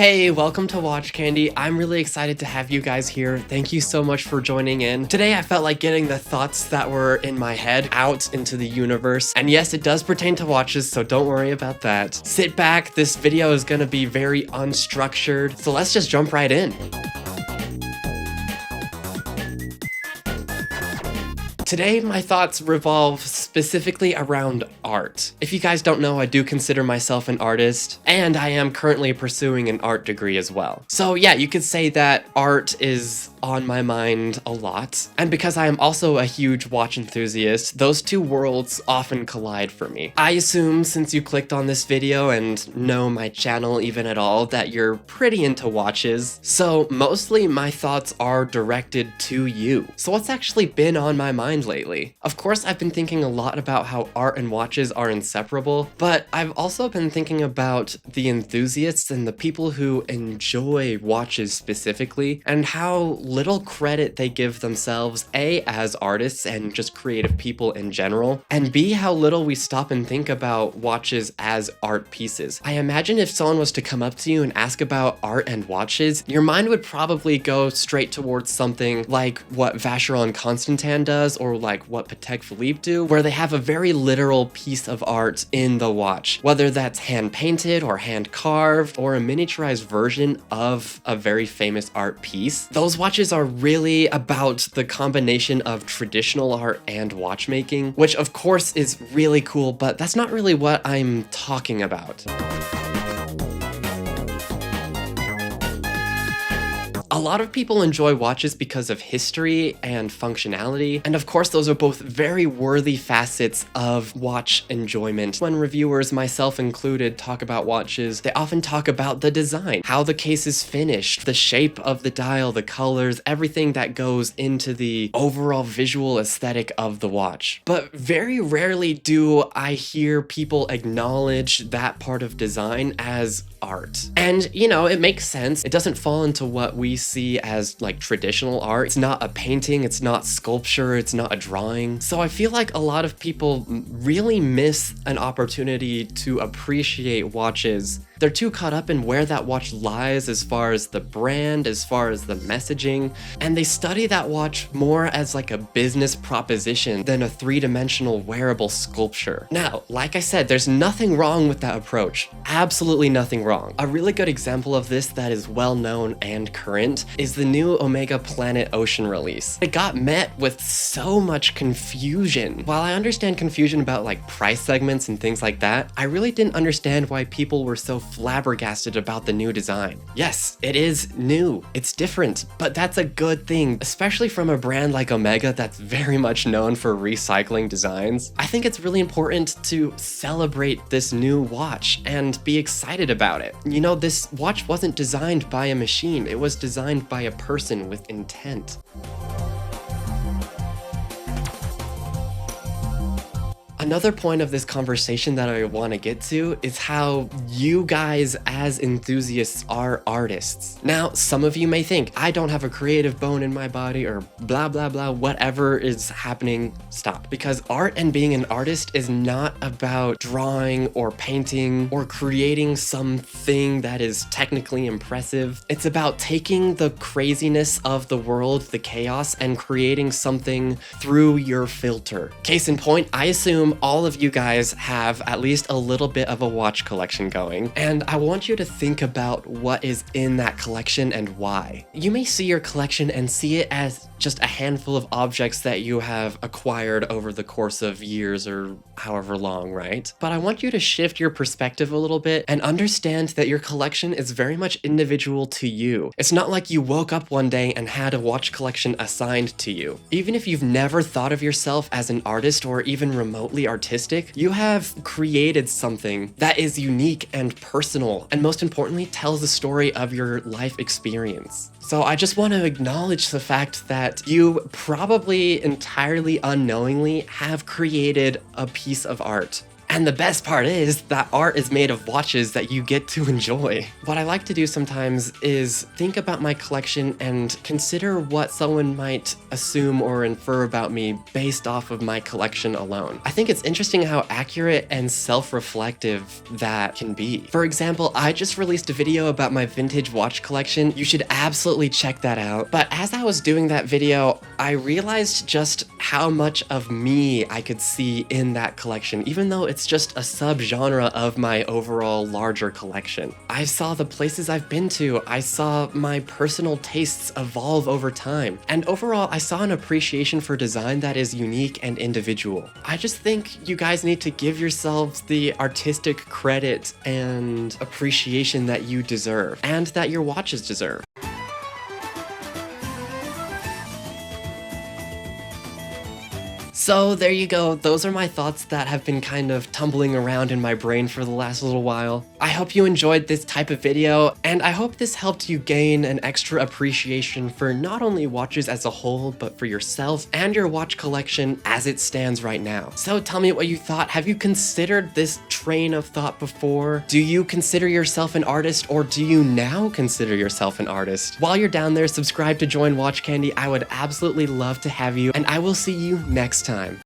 Hey, welcome to Watch Candy. I'm really excited to have you guys here. Thank you so much for joining in. Today I felt like getting the thoughts that were in my head out into the universe. And yes, it does pertain to watches, so don't worry about that. Sit back, this video is gonna be very unstructured, so let's just jump right in. Today, my thoughts revolve specifically around art. If you guys don't know, I do consider myself an artist, and I am currently pursuing an art degree as well. So yeah, you could say that art is on my mind a lot. And because I am also a huge watch enthusiast, those two worlds often collide for me. I assume since you clicked on this video and know my channel even at all, that you're pretty into watches. So mostly my thoughts are directed to you. So what's actually been on my mind lately? Of course, I've been thinking a lot about how art and watches are inseparable, but I've also been thinking about the enthusiasts and the people who enjoy watches specifically, and how little credit they give themselves, A, as artists and just creative people in general, and B, how little we stop and think about watches as art pieces. I imagine if someone was to come up to you and ask about art and watches, your mind would probably go straight towards something like what Vacheron Constantin does, or like what Patek Philippe do, where they have a very literal piece of art in the watch, whether that's hand painted or hand carved or a miniaturized version of a very famous art piece. Those watches are really about the combination of traditional art and watchmaking, which of course is really cool, but that's not really what I'm talking about. A lot of people enjoy watches because of history and functionality, and of course those are both very worthy facets of watch enjoyment. When reviewers, myself included, talk about watches, they often talk about the design, how the case is finished, the shape of the dial, the colors, everything that goes into the overall visual aesthetic of the watch. But very rarely do I hear people acknowledge that part of design as art. And you know, it makes sense. It doesn't fall into what we see as like traditional art. It's not a painting, it's not sculpture, it's not a drawing. So I feel like a lot of people really miss an opportunity to appreciate watches. They're too caught up in where that watch lies as far as the brand, as far as the messaging, and they study that watch more as like a business proposition than a three-dimensional wearable sculpture. Now, like I said, there's nothing wrong with that approach. Absolutely nothing wrong. A really good example of this that is well known and current is the new Omega Planet Ocean release. It got met with so much confusion. While I understand confusion about like price segments and things like that, I really didn't understand why people were so flabbergasted about the new design. Yes, it is new, it's different, but that's a good thing, especially from a brand like Omega that's very much known for recycling designs. I think it's really important to celebrate this new watch and be excited about it. You know, this watch wasn't designed by a machine, it was designed by a person with intent. Another point of this conversation that I want to get to is how you guys as enthusiasts are artists. Now, some of you may think, I don't have a creative bone in my body, or blah blah blah, whatever is happening, stop. Because art and being an artist is not about drawing or painting or creating something that is technically impressive. It's about taking the craziness of the world, the chaos, and creating something through your filter. Case in point, I assume all of you guys have at least a little bit of a watch collection going, and I want you to think about what is in that collection and why. You may see your collection and see it as just a handful of objects that you have acquired over the course of years or however long, right? But I want you to shift your perspective a little bit and understand that your collection is very much individual to you. It's not like you woke up one day and had a watch collection assigned to you. Even if you've never thought of yourself as an artist or even remotely artistic, you have created something that is unique and personal, and most importantly, tells the story of your life experience. So I just want to acknowledge the fact that you probably entirely unknowingly have created a piece of art. And the best part is that art is made of watches that you get to enjoy. What I like to do sometimes is think about my collection and consider what someone might assume or infer about me based off of my collection alone. I think it's interesting how accurate and self-reflective that can be. For example, I just released a video about my vintage watch collection. You should absolutely check that out. But as I was doing that video, I realized just how much of me I could see in that collection, even though it's just a subgenre of my overall larger collection. I saw the places I've been to, I saw my personal tastes evolve over time, and overall I saw an appreciation for design that is unique and individual. I just think you guys need to give yourselves the artistic credit and appreciation that you deserve, and that your watches deserve. So there you go, those are my thoughts that have been kind of tumbling around in my brain for the last little while. I hope you enjoyed this type of video, and I hope this helped you gain an extra appreciation for not only watches as a whole, but for yourself and your watch collection as it stands right now. So tell me what you thought. Have you considered this train of thought before? Do you consider yourself an artist, or do you now consider yourself an artist? While you're down there, subscribe to Join Watch Candy. I would absolutely love to have you, and I will see you next time.